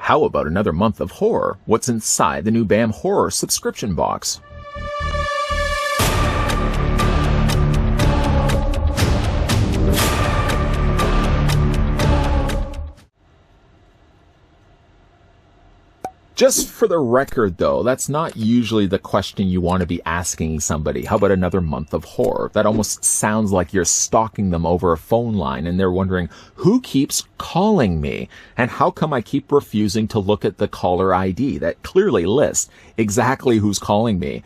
How about another month of horror? What's inside the new BAM Horror subscription box? Just for the record, though, that's not usually the question you want to be asking somebody. How about another month of horror? That almost sounds like you're stalking them over a phone line and they're wondering, who keeps calling me? And how come I keep refusing to look at the caller ID that clearly lists exactly who's calling me?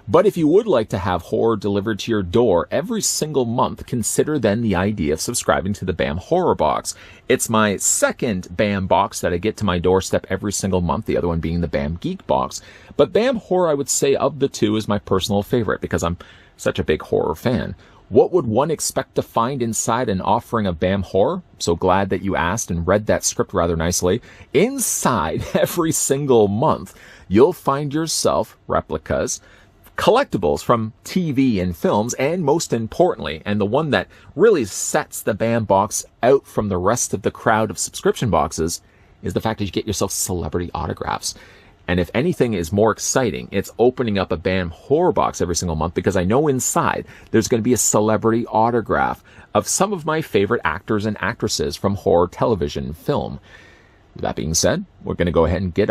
But if you would like to have horror delivered to your door every single month, consider then the idea of subscribing to the BAM Horror Box. It's my second BAM box that I get to my doorstep every single month, the other one being the BAM Geek Box. But BAM Horror, I would say, of the two, is my personal favorite because I'm such a big horror fan. What would one expect to find inside an offering of BAM Horror? So glad that you asked and read that script rather nicely. Inside every single month, you'll find yourself replicas, collectibles from TV and films, and most importantly, and the one that really sets the BAM box out from the rest of the crowd of subscription boxes, is the fact that you get yourself celebrity autographs. And if anything is more exciting, it's opening up a BAM Horror Box every single month, because I know inside there's going to be a celebrity autograph of some of my favorite actors and actresses from horror television and film. With that being said, we're going to go ahead and get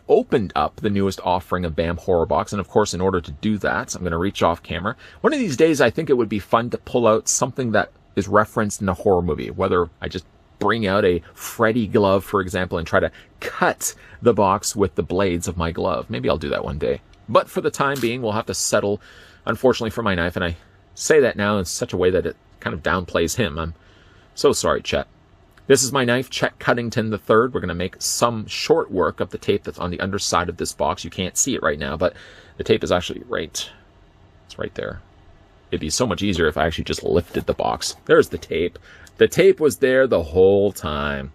opened up the newest offering of BAM Horror Box. And of course, in order to do that, I'm going to reach off camera. One of these days, I think it would be fun to pull out something that is referenced in a horror movie, whether I just bring out a Freddy glove, for example, and try to cut the box with the blades of my glove. Maybe I'll do that one day. But for the time being, we'll have to settle, unfortunately, for my knife. And I say that now in such a way that it kind of downplays him. I'm so sorry, Chet. This is my knife, Chet Cuddington III. We're going to make some short work of the tape that's on the underside of this box. You can't see it right now, but the tape is actually it's right there. It'd be so much easier if I actually just lifted the box. There's the tape. The tape was there the whole time.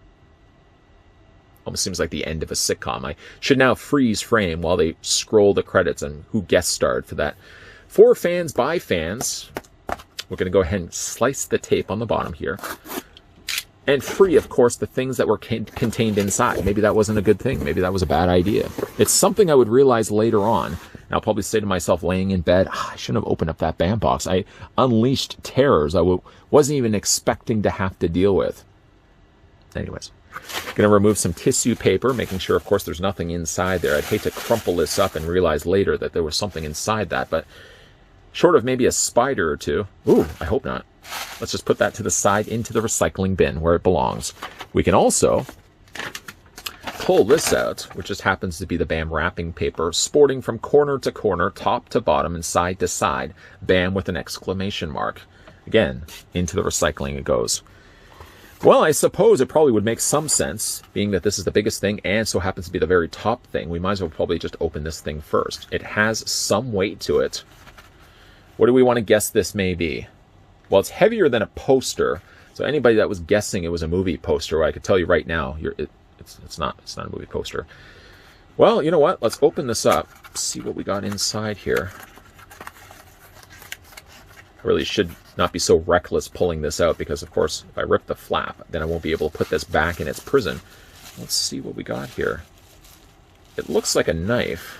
Almost seems like the end of a sitcom. I should now freeze frame while they scroll the credits and who guest starred for that. For fans by fans, we're going to go ahead and slice the tape on the bottom here. And free, of course, the things that were contained inside. Maybe that wasn't a good thing. Maybe that was a bad idea. It's something I would realize later on. And I'll probably say to myself laying in bed, I shouldn't have opened up that BAM box. I unleashed terrors I wasn't even expecting to have to deal with. Anyways, going to remove some tissue paper, making sure, of course, there's nothing inside there. I'd hate to crumple this up and realize later that there was something inside that, but short of maybe a spider or two. Ooh, I hope not. Let's just put that to the side into the recycling bin where it belongs. We can also pull this out, which just happens to be the BAM wrapping paper, sporting from corner to corner, top to bottom, and side to side, BAM with an exclamation mark. Again, into the recycling it goes. Well, I suppose it probably would make some sense, being that this is the biggest thing and so happens to be the very top thing. We might as well probably just open this thing first. It has some weight to it. What do we want to guess this may be? Well, it's heavier than a poster, so anybody that was guessing it was a movie poster, I could tell you right now, it's not a movie poster. Well, you know what? Let's open this up, see what we got inside here. I really should not be so reckless pulling this out because, of course, if I rip the flap, then I won't be able to put this back in its prison. Let's see what we got here. It looks like a knife.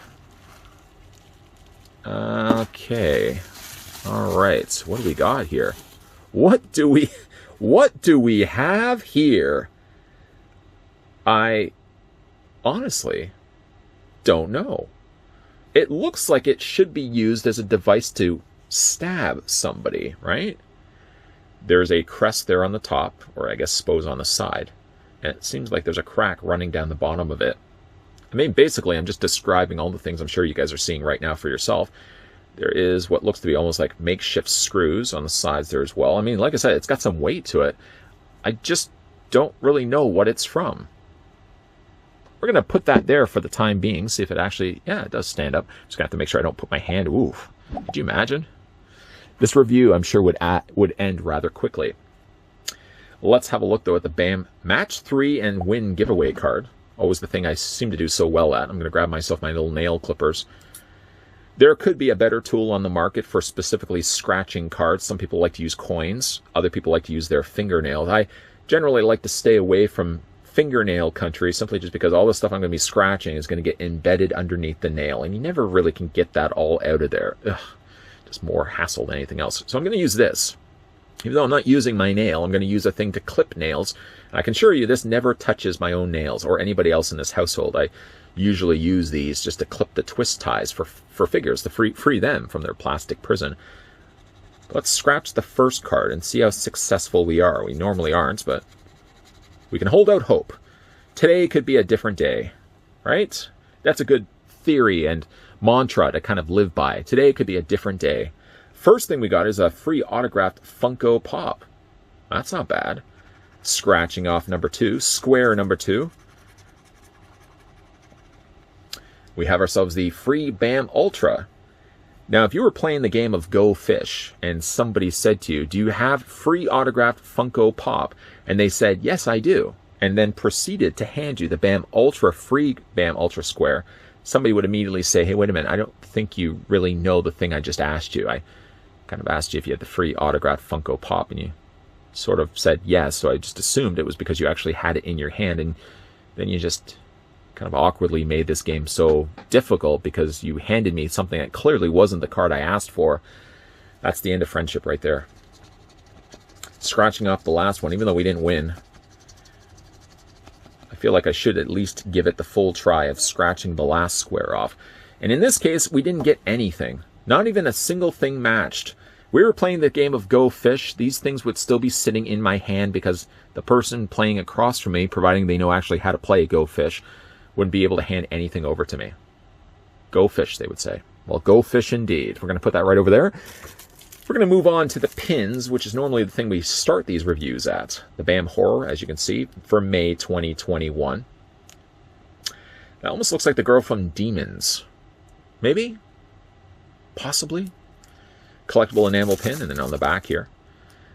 Okay. All right, what do we got here? What do we have here? I honestly don't know. It looks like it should be used as a device to stab somebody, right? There's a crest there on the top, or I guess suppose on the side, and it seems like there's a crack running down the bottom of it. I mean, basically, I'm just describing all the things I'm sure you guys are seeing right now for yourself. There is what looks to be almost like makeshift screws on the sides there as well. I mean, like I said, it's got some weight to it. I just don't really know what it's from. We're going to put that there for the time being, see if it actually, yeah, it does stand up. Just going to have to make sure I don't put my hand, ooh, could you imagine? This review, I'm sure, would end rather quickly. Let's have a look, though, at the BAM Match 3 and Win giveaway card. Always the thing I seem to do so well at. I'm going to grab myself my little nail clippers. There could be a better tool on the market for specifically scratching cards. Some people like to use coins. Other people like to use their fingernails. I generally like to stay away from fingernail country, simply just because all the stuff I'm going to be scratching is going to get embedded underneath the nail, and you never really can get that all out of there. Ugh, just more hassle than anything else. So I'm going to use this. Even though I'm not using my nail, I'm going to use a thing to clip nails. And I can assure you this never touches my own nails or anybody else in this household. I usually use these just to clip the twist ties for figures, to free them from their plastic prison. Let's scratch the first card and see how successful we are. We normally aren't, but we can hold out hope. Today could be a different day, right? That's a good theory and mantra to kind of live by. Today could be a different day. First thing we got is a free autographed Funko Pop. That's not bad. Scratching off number 2, square number 2. We have ourselves the free BAM Ultra. Now, if you were playing the game of Go Fish and somebody said to you, do you have free autographed Funko Pop? And they said, yes, I do. And then proceeded to hand you the BAM Ultra, free BAM Ultra Square. Somebody would immediately say, hey, wait a minute, I don't think you really know the thing I just asked you. I kind of asked you if you had the free autographed Funko Pop, and you sort of said yes, so I just assumed it was because you actually had it in your hand, and then you just kind of awkwardly made this game so difficult because you handed me something that clearly wasn't the card I asked for. That's the end of friendship right there. Scratching off the last one, even though we didn't win. I feel like I should at least give it the full try of scratching the last square off. And in this case, we didn't get anything. Not even a single thing matched. We were playing the game of Go Fish. These things would still be sitting in my hand because the person playing across from me, providing they know actually how to play Go Fish, wouldn't be able to hand anything over to me. Go Fish, they would say. Well, Go Fish indeed. We're going to put that right over there. We're going to move on to the pins, which is normally the thing we start these reviews at. The BAM Horror, as you can see, for May 2021. That almost looks like the girl from Demons. Maybe? Possibly? Collectible enamel pin, and then on the back here.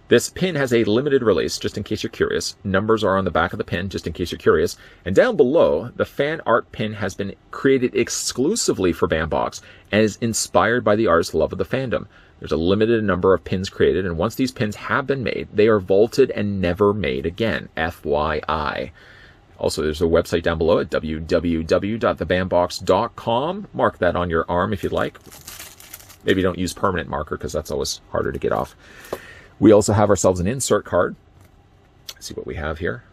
This pin has a limited release, just in case you're curious. Numbers are on the back of the pin, just in case you're curious. And down below, the fan art pin has been created exclusively for Bambox and is inspired by the artist's love of the fandom. There's a limited number of pins created, and once these pins have been made, they are vaulted and never made again. FYI. Also, there's a website down below at www.thebambox.com. Mark that on your arm if you'd like. Maybe don't use permanent marker because that's always harder to get off. We also have ourselves an insert card. Let's see what we have here.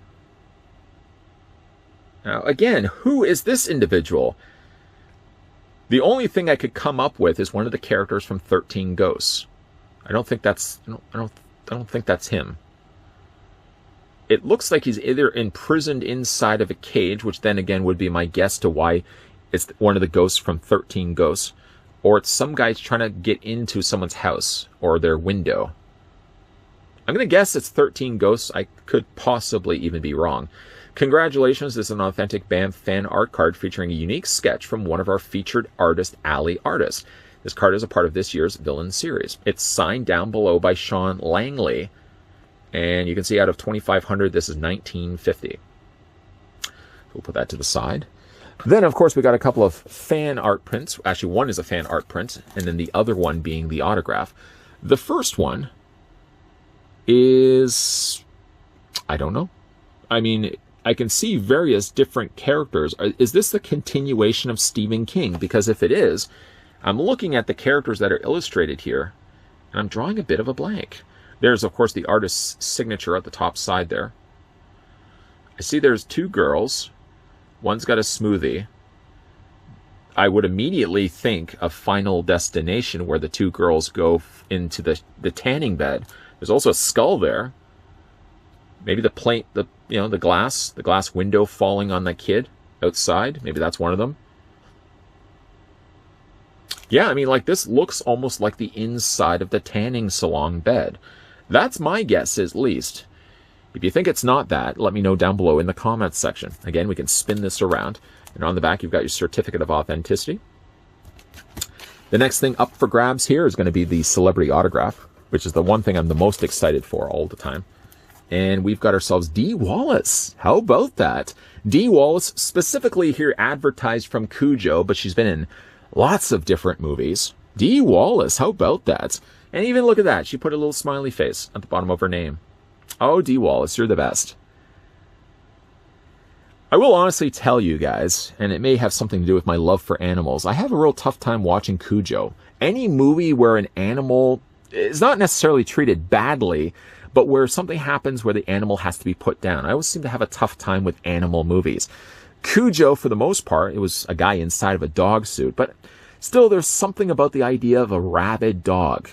Now, again, who is this individual? The only thing I could come up with is one of the characters from 13 Ghosts. I don't think that's him. It looks like he's either imprisoned inside of a cage, which then again would be my guess to why it's one of the ghosts from 13 Ghosts, or it's some guy trying to get into someone's house or their window. I'm going to guess it's 13 Ghosts. I could possibly even be wrong. Congratulations, this is an authentic BAM fan art card featuring a unique sketch from one of our featured artist, Alley Artist. This card is a part of this year's Villain series. It's signed down below by Sean Langley. And you can see out of 2,500, this is 1950. We'll put that to the side. Then, of course, we got a couple of fan art prints. Actually, one is a fan art print, and then the other one being the autograph. The first one is... I don't know. I mean, I can see various different characters. Is this the continuation of Stephen King? Because if it is, I'm looking at the characters that are illustrated here, and I'm drawing a bit of a blank. There's, of course, the artist's signature at the top side there. I see there's two girls. One's got a smoothie. I would immediately think of Final Destination, where the two girls go into the tanning bed. There's also a skull there. Maybe the plate, the glass window falling on the kid outside. Maybe that's one of them. Yeah, I mean, like, this looks almost like the inside of the tanning salon bed. That's my guess, at least. If you think it's not that, let me know down below in the comments section. Again, we can spin this around. And on the back, you've got your certificate of authenticity. The next thing up for grabs here is going to be the celebrity autograph, which is the one thing I'm the most excited for all the time. And we've got ourselves Dee Wallace. How about that? Dee Wallace, specifically here advertised from Cujo, but she's been in lots of different movies. Dee Wallace, how about that? And even look at that. She put a little smiley face at the bottom of her name. Oh, Dee Wallace, you're the best. I will honestly tell you guys, and it may have something to do with my love for animals, I have a real tough time watching Cujo. Any movie where an animal is not necessarily treated badly, but where something happens where the animal has to be put down. I always seem to have a tough time with animal movies. Cujo, for the most part, it was a guy inside of a dog suit, but still there's something about the idea of a rabid dog.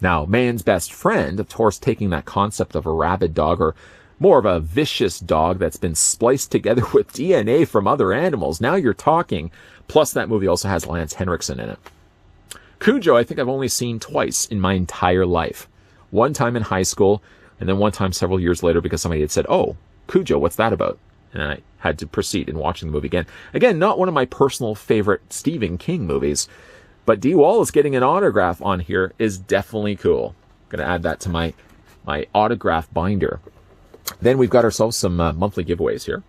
Now, man's best friend, of course, taking that concept of a rabid dog, or more of a vicious dog that's been spliced together with DNA from other animals. Now you're talking. Plus, that movie also has Lance Henriksen in it. Cujo, I think I've only seen twice in my entire life. One time in high school, and then one time several years later because somebody had said, "Oh, Cujo, what's that about?" And I had to proceed in watching the movie again. Again, not one of my personal favorite Stephen King movies, but Dee Wallace getting an autograph on here is definitely cool. I'm going to add that to my autograph binder. Then we've got ourselves some monthly giveaways here.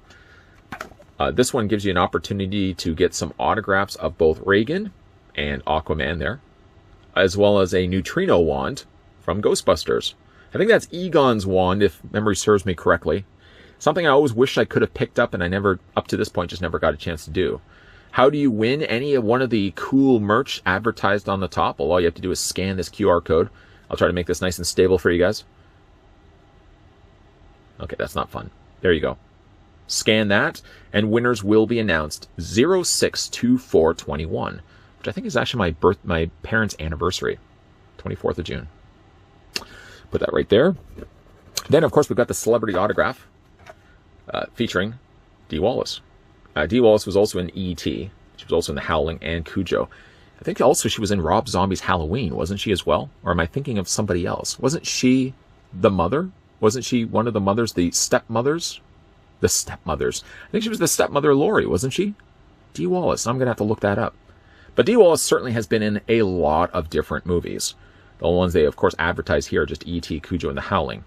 This one gives you an opportunity to get some autographs of both Reagan and Aquaman there, as well as a neutrino wand from Ghostbusters. I think that's Egon's wand, if memory serves me correctly. Something I always wish I could have picked up and I never, up to this point, just never got a chance to do. How do you win any of one of the cool merch advertised on the top? Well, all you have to do is scan this QR code. I'll try to make this nice and stable for you guys. Okay, that's not fun. There you go. Scan that, and winners will be announced 06/24/21, which I think is actually my parents' anniversary, 24th of June. Put that right there. Then, of course, we've got the celebrity autograph featuring Dee Wallace. Dee Wallace was also in E.T. She was also in The Howling and Cujo. I think also she was in Rob Zombie's Halloween, wasn't she as well? Or am I thinking of somebody else? Wasn't she the mother? Wasn't she one of the mothers, the stepmothers? The stepmothers. I think she was the stepmother of Laurie, wasn't she? Dee Wallace. I'm going to have to look that up. But Dee Wallace certainly has been in a lot of different movies. The only ones they, of course, advertise here are just E.T., Cujo, and The Howling.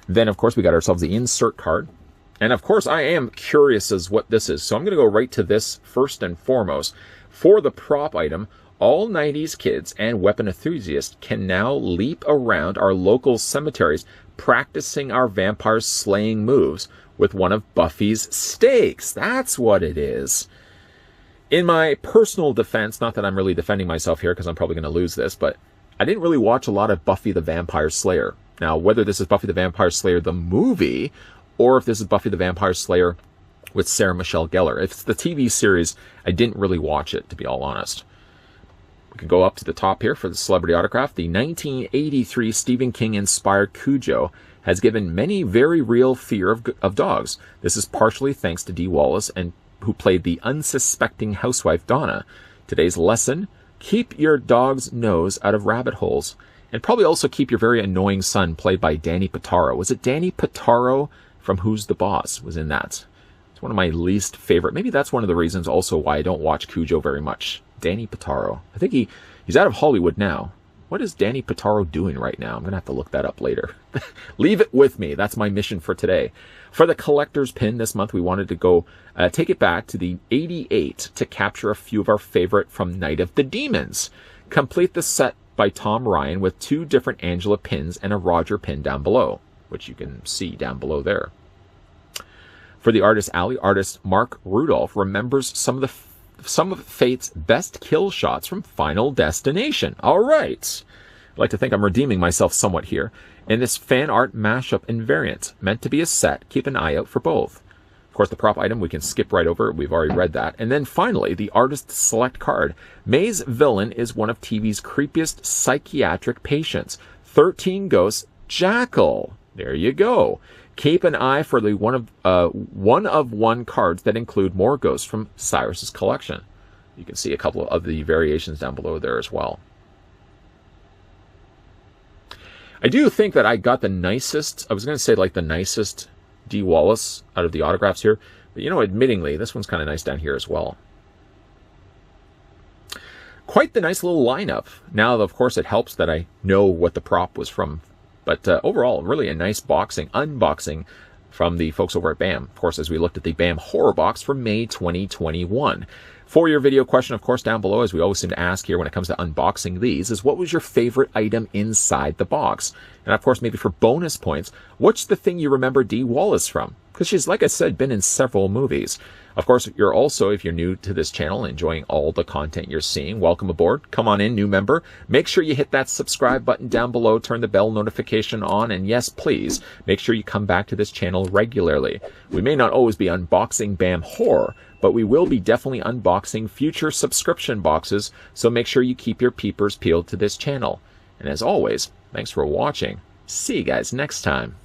Then, of course, we got ourselves the insert card. And, of course, I am curious as what this is. So I'm going to go right to this first and foremost. For the prop item, all 90s kids and weapon enthusiasts can now leap around our local cemeteries practicing our vampire slaying moves with one of Buffy's stakes. That's what it is. In my personal defense, not that I'm really defending myself here because I'm probably going to lose this, but I didn't really watch a lot of Buffy the Vampire Slayer. Now, whether this is Buffy the Vampire Slayer the movie, or if this is Buffy the Vampire Slayer with Sarah Michelle Gellar. If it's the TV series, I didn't really watch it, to be all honest. We can go up to the top here for the celebrity autograph. The 1983 Stephen King-inspired Cujo has given many very real fear of dogs. This is partially thanks to Dee Wallace, and who played the unsuspecting housewife Donna. Today's lesson, keep your dog's nose out of rabbit holes. And probably also keep your very annoying son, played by Danny Pitaro. Was it Danny Pitaro from Who's the Boss was in that? It's one of my least favorite. Maybe that's one of the reasons also why I don't watch Cujo very much. Danny Pitaro. I think he's out of Hollywood now. What is Danny Pitaro doing right now? I'm going to have to look that up later. Leave it with me. That's my mission for today. For the collector's pin this month, we wanted to go take it back to the 88 to capture a few of our favorite from Night of the Demons. Complete the set by Tom Ryan with 2 different Angela pins and a Roger pin down below, which you can see down below there. For the Artist Alley, artist Mark Rudolph remembers some of Fate's best kill shots from Final Destination. All right. I'd like to think I'm redeeming myself somewhat here. In this fan art mashup invariant, meant to be a set, keep an eye out for both. Of course, the prop item, we can skip right over. We've already read that. And then finally, the artist select card. May's villain is one of TV's creepiest psychiatric patients. 13 Ghosts Jackal. There you go. Keep an eye for the one of one cards that include more ghosts from Cyrus's collection. You can see a couple of the variations down below there as well. I do think that I got the nicest, I was going to say like the nicest Dee Wallace out of the autographs here. But, you know, admittingly, this one's kind of nice down here as well. Quite the nice little lineup. Now, of course, it helps that I know what the prop was from. But overall, really a nice unboxing from the folks over at BAM. Of course, as we looked at the BAM horror box for May 2021. For your video question, of course, down below, as we always seem to ask here when it comes to unboxing these, is what was your favorite item inside the box? And of course, maybe for bonus points, what's the thing you remember Dee Wallace from? because she's, like I said, been in several movies. Of course, you're also, if you're new to this channel, enjoying all the content you're seeing, welcome aboard. Come on in, new member. Make sure you hit that subscribe button down below, turn the bell notification on, and yes, please, make sure you come back to this channel regularly. We may not always be unboxing BAM horror, but we will be definitely unboxing future subscription boxes, so make sure you keep your peepers peeled to this channel. And as always, thanks for watching. See you guys next time.